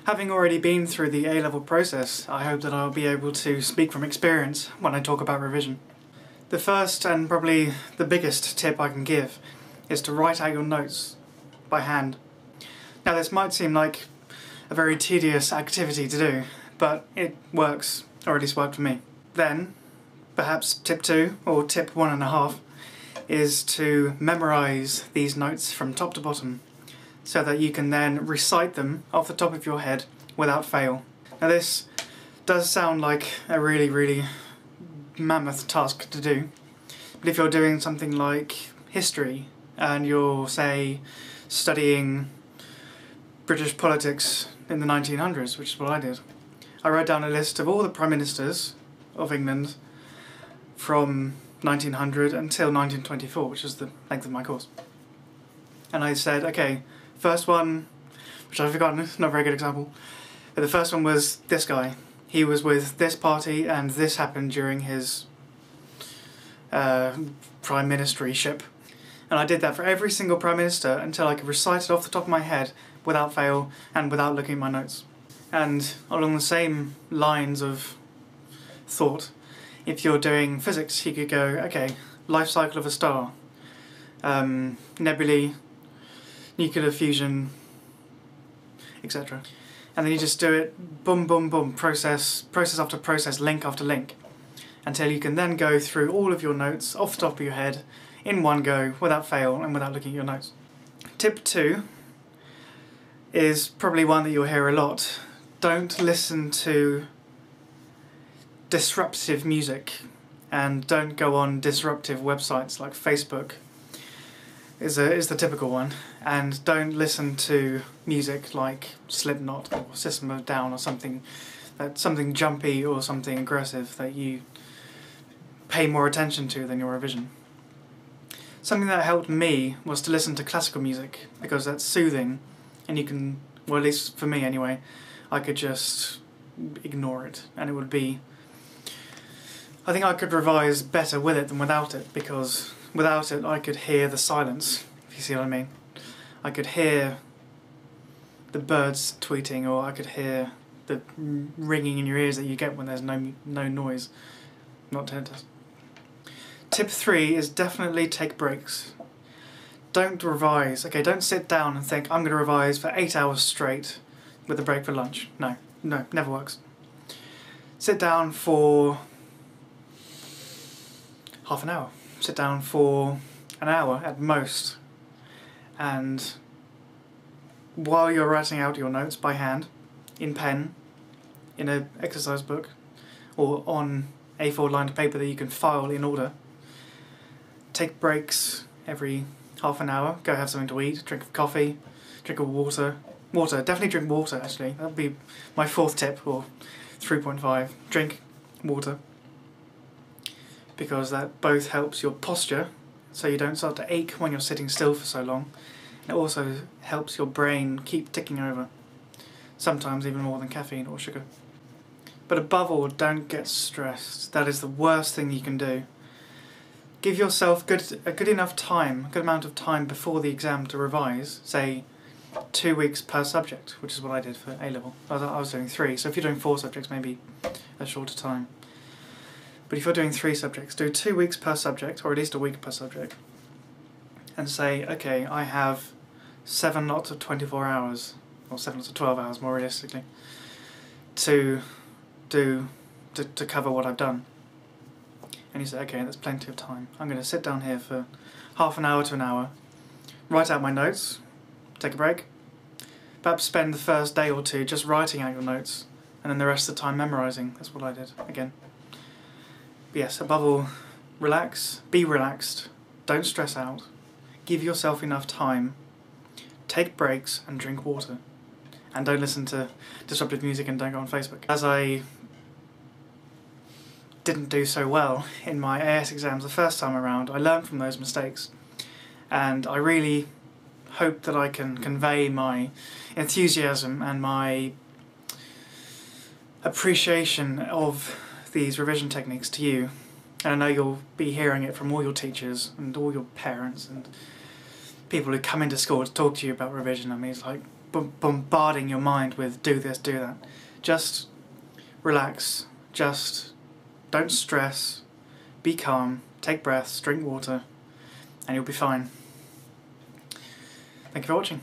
Having already been through the A-level process, I hope that I'll be able to speak from experience when I talk about revision. The first and probably the biggest tip I can give is to write out your notes by hand. Now this might seem like a very tedious activity to do, but it works, or at least worked for me. Then, perhaps tip 2, or tip 1.5, is to memorise these notes from top to bottom, so that you can then recite them off the top of your head without fail. Now this does sound like a really mammoth task to do, but if you're doing something like history and you're, say, studying British politics in the 1900s, which is what I did, I wrote down a list of all the Prime Ministers of England from 1900 until 1924, which is the length of my course. And I said, okay, first one, which I've forgotten, it's not a very good example, but the first one was this guy. He was with this party and this happened during his prime ministership. And I did that for every single Prime Minister until I could recite it off the top of my head without fail and without looking at my notes. And along the same lines of thought, if you're doing physics, you could go, okay, life cycle of a star, nebulae, nuclear fusion, etc. And then you just do it, boom, boom, boom, process after process, link after link, until you can then go through all of your notes off the top of your head in one go, without fail and without looking at your notes. Tip 2 is probably one that you'll hear a lot. Don't listen to disruptive music, and don't go on disruptive websites like Facebook is the typical one, and don't listen to music like Slipknot or System of a Down or something jumpy or something aggressive that you pay more attention to than your revision. Something that helped me was to listen to classical music, because that's soothing and you can, well, at least for me anyway, I could just ignore it and it would be, I think I could revise better with it than without it, because without it I could hear the silence, if you see what I mean. I could hear the birds tweeting, or I could hear the ringing in your ears that you get when there's no noise. Not tinnitus. Tip 3 is definitely take breaks. Don't revise. Okay, don't sit down and think, I'm going to revise for 8 hours straight with a break for lunch. No, never works. Sit down for half an hour. Sit down for an hour at most, and while you're writing out your notes by hand, in pen, in an exercise book, or on A4 lined paper that you can file in order, take breaks every half an hour, go have something to eat, drink a coffee, drink a water, definitely drink water actually, that would be my 4th tip, or 3.5, drink water, because that both helps your posture, so you don't start to ache when you're sitting still for so long, and it also helps your brain keep ticking over, sometimes even more than caffeine or sugar. But above all, don't get stressed. That is the worst thing you can do. Give yourself a good amount of time before the exam to revise, say 2 weeks per subject, which is what I did for A-level. I was doing 3, so if you're doing 4 subjects, maybe a shorter time. But if you're doing 3 subjects, do 2 weeks per subject, or at least a week per subject, and say, okay, I have 7 lots of 24 hours, or 7 lots of 12 hours more realistically, to cover what I've done. And you say, okay, that's plenty of time. I'm going to sit down here for half an hour to an hour, write out my notes, take a break, perhaps spend the first day or 2 just writing out your notes, and then the rest of the time memorising. That's what I did, again. But yes, above all, relax, be relaxed, don't stress out, give yourself enough time, take breaks and drink water, and don't listen to disruptive music and don't go on Facebook. As I didn't do so well in my AS exams the first time around, I learned from those mistakes, and I really hope that I can convey my enthusiasm and my appreciation of these revision techniques to you, and I know you'll be hearing it from all your teachers and all your parents and people who come into school to talk to you about revision. I mean, it's like bombarding your mind with do this, do that. Just relax, just don't stress, be calm, take breaths, drink water, and you'll be fine. Thank you for watching.